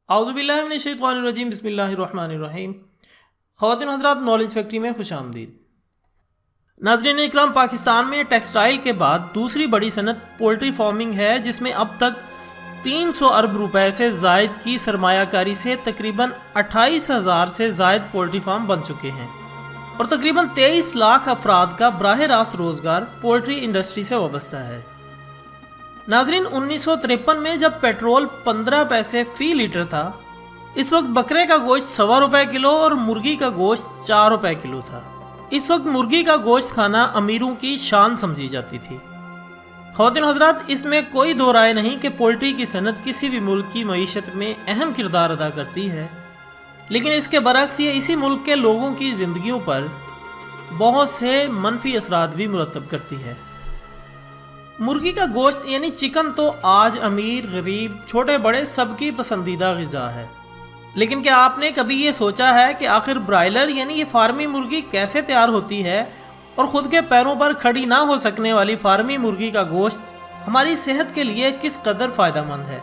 اعوذ باللہ من الشیطان الرجیم، بسم اللہ الرحمن الرحیم۔ خواتین حضرات، نالج فیکٹری میں خوش آمدید۔ ناظرین اکرام، پاکستان میں ٹیکسٹائل کے بعد دوسری بڑی صنعت پولٹری فارمنگ ہے، جس میں اب تک 300 ارب روپے سے زائد کی سرمایہ کاری سے تقریباً 28,000 سے زائد پولٹری فارم بن چکے ہیں اور تقریباً 23 لاکھ افراد کا براہ راست روزگار پولٹری انڈسٹری سے وابستہ ہے۔ ناظرین، 1953 میں جب پیٹرول 15 پیسے فی لیٹر تھا، اس وقت بکرے کا گوشت 125 روپے کلو اور مرغی کا گوشت 4 روپے کلو تھا۔ اس وقت مرغی کا گوشت کھانا امیروں کی شان سمجھی جاتی تھی۔ خواتین حضرات، اس میں کوئی دو رائے نہیں کہ پولٹری کی صنعت کسی بھی ملک کی معیشت میں اہم کردار ادا کرتی ہے، لیکن اس کے برعکس یہ اسی ملک کے لوگوں کی زندگیوں پر بہت سے منفی اثرات بھی مرتب کرتی ہے۔ مرغی کا گوشت یعنی چکن تو آج امیر غریب چھوٹے بڑے سب کی پسندیدہ غذا ہے، لیکن کیا آپ نے کبھی یہ سوچا ہے کہ آخر برائلر یعنی یہ فارمی مرغی کیسے تیار ہوتی ہے، اور خود کے پیروں پر کھڑی نہ ہو سکنے والی فارمی مرغی کا گوشت ہماری صحت کے لیے کس قدر فائدہ مند ہے؟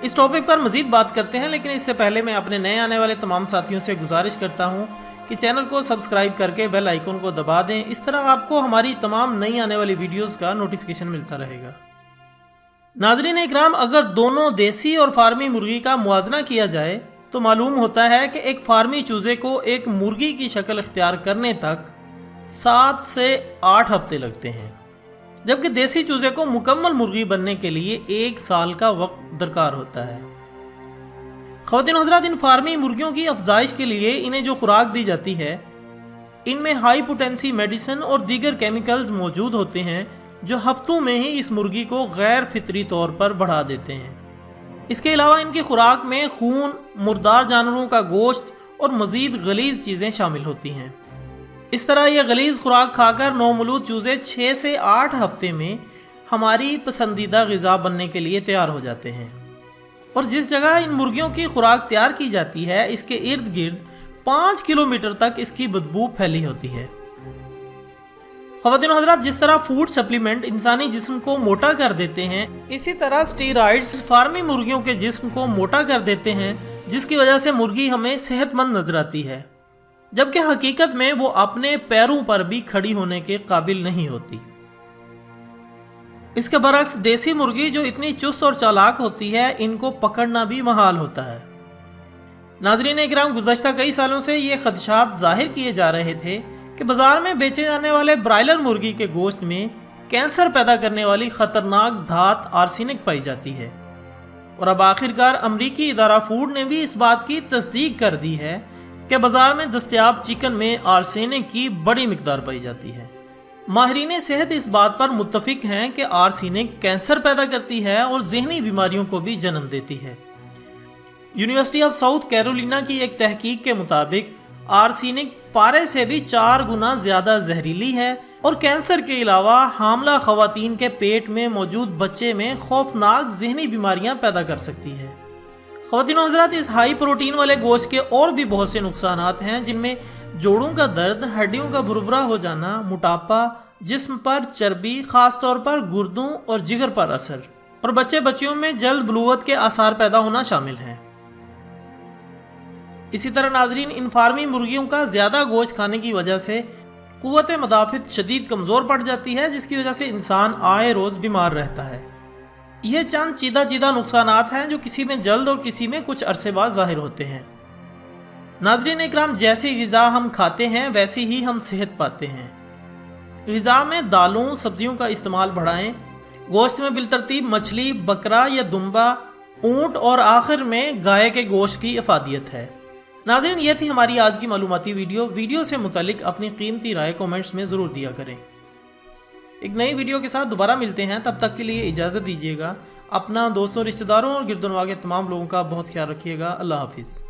اس ٹاپک پر مزید بات کرتے ہیں، لیکن اس سے پہلے میں اپنے نئے آنے والے تمام ساتھیوں سے گزارش کرتا ہوں کہ چینل کو سبسکرائب کر کے بیل آئیکن کو دبا دیں، اس طرح آپ کو ہماری تمام نئی آنے والی ویڈیوز کا نوٹیفیکیشن ملتا رہے گا۔ ناظرین اکرام، اگر دونوں دیسی اور فارمی مرغی کا موازنہ کیا جائے تو معلوم ہوتا ہے کہ ایک فارمی چوزے کو ایک مرغی کی شکل اختیار کرنے تک 7 سے 8 ہفتے لگتے ہیں، جبکہ دیسی چوزے کو مکمل مرغی بننے کے لیے 1 سال کا وقت درکار ہوتا ہے۔ خواتین حضرات، ان فارمی مرغیوں کی افزائش کے لیے انہیں جو خوراک دی جاتی ہے، ان میں ہائی پوٹینسی میڈیسن اور دیگر کیمیکلز موجود ہوتے ہیں جو ہفتوں میں ہی اس مرغی کو غیر فطری طور پر بڑھا دیتے ہیں۔ اس کے علاوہ ان کی خوراک میں خون، مردار جانوروں کا گوشت اور مزید غلیظ چیزیں شامل ہوتی ہیں۔ اس طرح یہ غلیظ خوراک کھا کر نومولود چوزے 6 سے 8 ہفتے میں ہماری پسندیدہ غذا بننے کے لیے تیار ہو جاتے ہیں، اور جس جگہ ان مرغیوں کی خوراک تیار کی جاتی ہے، اس کے ارد گرد 5 کلومیٹر تک اس کی بدبو پھیلی ہوتی ہے۔ خواتین حضرات، جس طرح فوڈ سپلیمنٹ انسانی جسم کو موٹا کر دیتے ہیں، اسی طرح سٹیرائڈز فارمی مرغیوں کے جسم کو موٹا کر دیتے ہیں، جس کی وجہ سے مرغی ہمیں صحت مند نظر آتی ہے، جبکہ حقیقت میں وہ اپنے پیروں پر بھی کھڑی ہونے کے قابل نہیں ہوتی۔ اس کے برعکس دیسی مرغی جو اتنی چست اور چالاک ہوتی ہے، ان کو پکڑنا بھی محال ہوتا ہے۔ ناظرین اکرام، گزشتہ کئی سالوں سے یہ خدشات ظاہر کیے جا رہے تھے کہ بازار میں بیچے جانے والے برائلر مرغی کے گوشت میں کینسر پیدا کرنے والی خطرناک دھات آرسینک پائی جاتی ہے، اور اب آخرکار امریکی ادارہ فوڈ نے بھی اس بات کی تصدیق کر دی ہے کہ بازار میں دستیاب چکن میں آرسینک کی بڑی مقدار پائی جاتی ہے۔ ماہرین صحت اس بات پر متفق ہیں کہ آرسینک کینسر پیدا کرتی ہے اور ذہنی بیماریوں کو بھی جنم دیتی ہے۔ یونیورسٹی آف ساؤتھ کیرولینا کی ایک تحقیق کے مطابق آرسینک پارے سے بھی 4 گنا زیادہ زہریلی ہے، اور کینسر کے علاوہ حاملہ خواتین کے پیٹ میں موجود بچے میں خوفناک ذہنی بیماریاں پیدا کر سکتی ہے۔ خواتین و حضرات، اس ہائی پروٹین والے گوشت کے اور بھی بہت سے نقصانات ہیں، جن میں جوڑوں کا درد، ہڈیوں کا بھربھرا ہو جانا، موٹاپا، جسم پر چربی، خاص طور پر گردوں اور جگر پر اثر، اور بچے بچیوں میں جلد بلوغت کے آثار پیدا ہونا شامل ہیں۔ اسی طرح ناظرین، ان فارمی مرغیوں کا زیادہ گوشت کھانے کی وجہ سے قوت مدافعت شدید کمزور پڑ جاتی ہے، جس کی وجہ سے انسان آئے روز بیمار رہتا ہے۔ یہ چند چیدہ نقصانات ہیں جو کسی میں جلد اور کسی میں کچھ عرصے بعد ظاہر ہوتے ہیں۔ ناظرین اکرام، جیسی غذا ہم کھاتے ہیں ویسی ہی ہم صحت پاتے ہیں۔ غذا میں دالوں، سبزیوں کا استعمال بڑھائیں، گوشت میں بالترتیب مچھلی، بکرا یا دمبا، اونٹ، اور آخر میں گائے کے گوشت کی افادیت ہے۔ ناظرین، یہ تھی ہماری آج کی معلوماتی ویڈیو سے متعلق اپنی قیمتی رائے کومنٹس میں ضرور دیا کریں۔ ایک نئی ویڈیو کے ساتھ دوبارہ ملتے ہیں، تب تک کے لیے اجازت دیجیے گا۔ اپنا، دوستوں، رشتہ داروں اور گرد و نواح کے تمام لوگوں کا بہت خیال رکھیے گا۔ اللہ حافظ۔